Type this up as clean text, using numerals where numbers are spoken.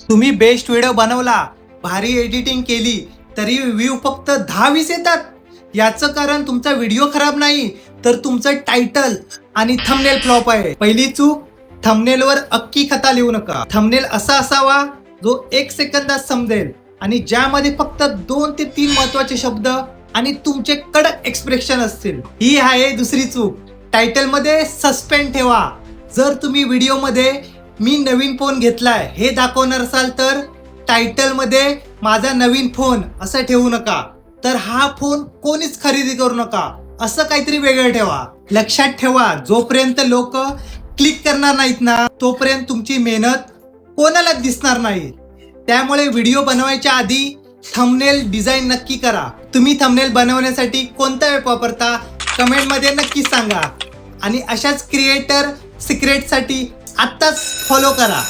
तुम्ही best video बनवला, भारी एडिटिंग केली, तरी व्ह्यू फक्त 10-20 येतात. याचं कारण तुमचा व्हिडिओ खराब नाही, तर तुमचं टायटल आणि थंबनेल फ्लॉप आहे. पहिली चूक, थंबनेलवर अख्खी कथा लिहू नका. थंबनेल असा असावा जो 1 सेकंदात समजेल आणि ज्यामध्ये फक्त 2 ते 3 महत्वाचे शब्द आणि तुमचे कडक एक्सप्रेशन असतील. ही आहे दुसरी चूक. टायटल मध्ये सस्पेन्स ठेवा. जर तुम्ही व्हिडिओ मध्ये मी नवीन फोन घेतलाय हे दाखवणार असाल तर टायटल मध्ये माझा नवीन फोन असं ठेवू नका. तर हा फोन कोणीच खरेदी करू नका असं काहीतरी वेगळं ठेवा. लक्षात ठेवा, जोपर्यंत लोक क्लिक करणार नाहीत ना तोपर्यंत तुमची मेहनत कोणालाच दिसणार नाही. त्यामुळे व्हिडिओ बनवायच्या आधी थंबनेल डिझाईन नक्की करा. तुम्ही थंबनेल बनवण्यासाठी कोणता ॲप वापरता कमेंटमध्ये नक्की सांगा. आणि अशाच क्रिएटर सिक्रेटसाठी आत्ताच फॉलो करा.